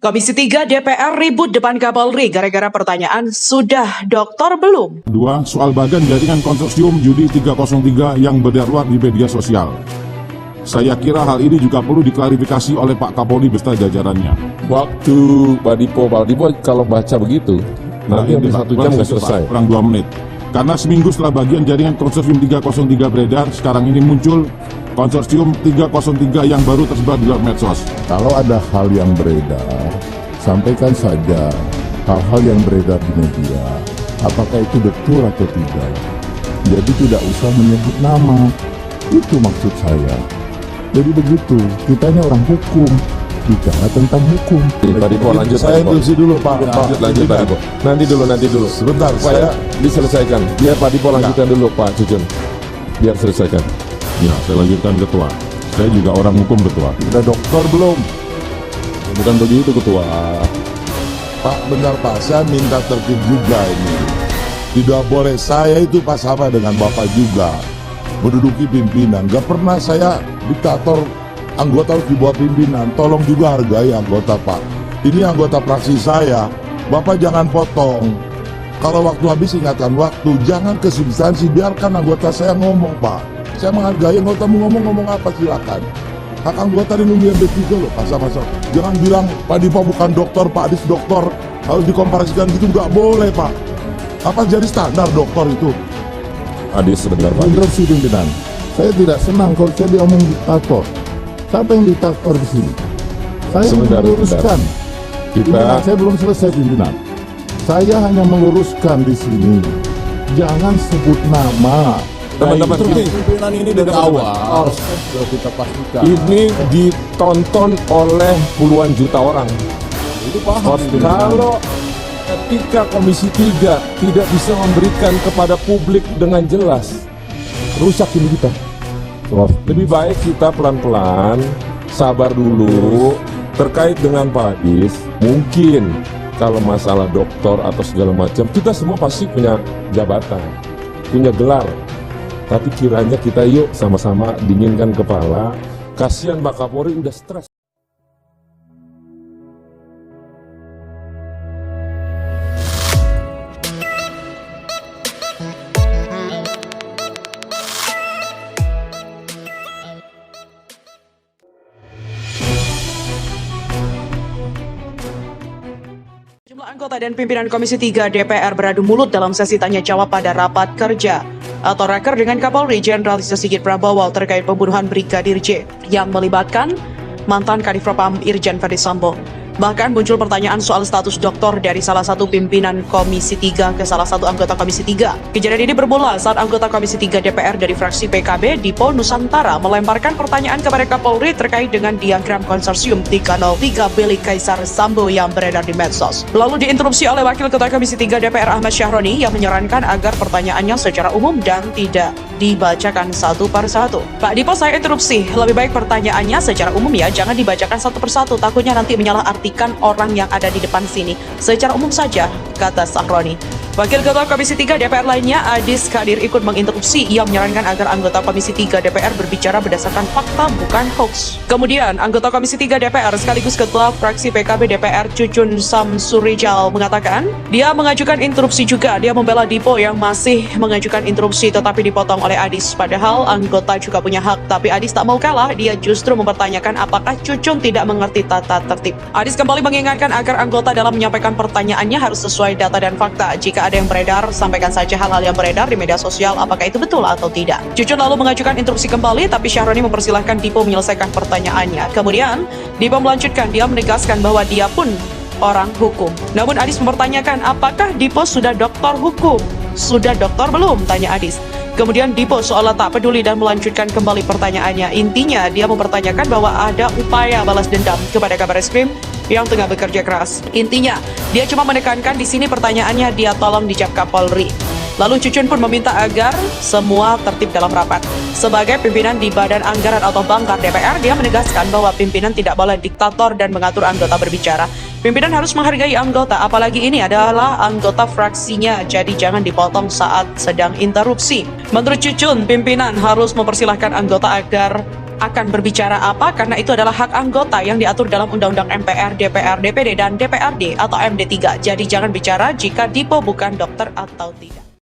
Komisi 3 DPR ribut depan Kapolri gara-gara pertanyaan, sudah dokter belum? Dua, soal badan jaringan konsorsium judi 303 yang beredar di media sosial. Saya kira hal ini juga perlu diklarifikasi oleh Pak Kapolri beserta jajarannya. Waktu Pak Dipo kalau baca begitu, nanti Ini, hampir Pak, 1 jam nggak selesai. Kurang 2 menit. Karena seminggu setelah bagian jaringan konsorsium 303 beredar, sekarang ini muncul konsorsium 303 yang baru tersebar di luar medsos. Kalau ada hal yang beredar, sampaikan saja hal-hal yang beredar di media, apakah itu betul atau tidak. Jadi tidak usah menyebut nama, itu maksud saya. Jadi begitu, kita ini orang hukum, bicara tentang hukum. Pak Dipo lanjut. Saya Pak Dipo. diskusi dulu Pak. Lanjut Pak Dipo. Nanti dulu. Sebentar, Supaya diselesaikan. Biar Pak Dipo lanjutkan dulu Pak Cucun. Biar selesaikan. Ya, saya lanjutkan Ketua. Saya juga orang hukum Ketua. Udah dokter belum? Bukan begitu Ketua. Pak, benar Pak, saya minta tertib juga ini. Tidak boleh saya itu Pak sama dengan Bapak juga menduduki pimpinan. Gak pernah saya diktator, anggota harus dibawa pimpinan. Tolong juga hargai anggota Pak. Ini anggota fraksi saya. Bapak jangan potong. Kalau waktu habis ingatkan waktu. Jangan ke substansi, biarkan anggota saya ngomong Pak. Saya menghargai anggota mau ngomong apa silakan. Hak anggota dilindungi MD3 loh, pasal-pasal. Jangan bilang Pak Dipo bukan dokter, Pak Adis dokter, harus dikomparasikan gitu, nggak boleh Pak. Apa jadi standar dokter itu? Adis sebentar Pak. Interupsi pimpinan. Saya tidak senang kalau saya diomong diktator. Siapa yang diktator di sini? Saya Sebentar, meluruskan. Pimpinan, saya belum selesai pimpinan. Saya hanya meluruskan di sini. Jangan sebut nama. Teman-teman, Pimpinan ini dari awal sudah kita pastikan. ini ditonton oleh puluhan juta orang. Itu paham. Kalau ketika Komisi 3 tidak bisa memberikan kepada publik dengan jelas, rusak ini kita. Lebih baik kita pelan-pelan, sabar dulu. Terkait dengan Pak Adis, mungkin kalau masalah doktor atau segala macam, kita semua pasti punya jabatan, punya gelar. Tapi kiranya kita yuk sama-sama dinginkan kepala. Kasihan Pak Kapolri udah stres. Jumlah anggota dan pimpinan Komisi 3 DPR beradu mulut dalam sesi tanya jawab pada rapat kerja atau raker dengan Kapolri Jenderal Listio Sigit Prabowo terkait pembunuhan Brigadir J yang melibatkan mantan Kadif Propam Irjen Verdi Sambo. Bahkan muncul pertanyaan soal status doktor dari salah satu pimpinan Komisi 3 ke salah satu anggota Komisi 3. Kejadian ini bermula saat anggota Komisi 3 DPR dari fraksi PKB Dipo Nusantara melemparkan pertanyaan kepada Kapolri terkait dengan diagram konsorsium 303 milik Kaisar Sambo yang beredar di medsos. Lalu diinterupsi oleh Wakil Ketua Komisi 3 DPR Ahmad Syahroni yang menyarankan agar pertanyaannya secara umum dan tidak dibacakan satu per satu. Pak Dipo, saya interupsi. Lebih baik pertanyaannya secara umum ya, jangan dibacakan satu per satu. Takutnya nanti menyalahartikan orang yang ada di depan sini. Secara umum saja, kata Syahroni. Wakil Ketua Komisi 3 DPR lainnya, Adis Kadir, ikut menginterupsi. Ia menyarankan agar anggota Komisi 3 DPR berbicara berdasarkan fakta, bukan hoax. Kemudian, anggota Komisi 3 DPR sekaligus Ketua Fraksi PKB DPR Cucun Samsurijal mengatakan, dia mengajukan interupsi juga. Dia membela Dipo yang masih mengajukan interupsi tetapi dipotong oleh Adis. Padahal anggota juga punya hak, tapi Adis tak mau kalah. Dia justru mempertanyakan apakah Cucun tidak mengerti tata tertib. Adis kembali mengingatkan agar anggota dalam menyampaikan pertanyaannya harus sesuai data dan fakta. Jika ada yang beredar, sampaikan saja hal-hal yang beredar di media sosial, apakah itu betul atau tidak. Cucun lalu mengajukan interupsi kembali, tapi Syahroni mempersilahkan Dipo menyelesaikan pertanyaannya. Kemudian, Dipo melanjutkan, dia menegaskan bahwa dia pun orang hukum. Namun Adis mempertanyakan, apakah Dipo sudah doktor hukum? Sudah doktor belum? Tanya Adis. Kemudian Dipo seolah tak peduli dan melanjutkan kembali pertanyaannya. Intinya, dia mempertanyakan bahwa ada upaya balas dendam kepada Kabarreskrim yang tengah bekerja keras. Intinya, dia cuma menekankan di sini pertanyaannya dia tolong dijawab Kapolri. Lalu Cucun pun meminta agar semua tertib dalam rapat. Sebagai pimpinan di Badan Anggaran atau Banggar DPR, dia menegaskan bahwa pimpinan tidak boleh diktator dan mengatur anggota berbicara. Pimpinan harus menghargai anggota, apalagi ini adalah anggota fraksinya, jadi jangan dipotong saat sedang interupsi. Menurut Cucun, pimpinan harus mempersilahkan anggota agar akan berbicara apa karena itu adalah hak anggota yang diatur dalam Undang-Undang MPR, DPR, DPD, dan DPRD atau MD3. Jadi jangan bicara jika Dipo bukan dokter atau tidak.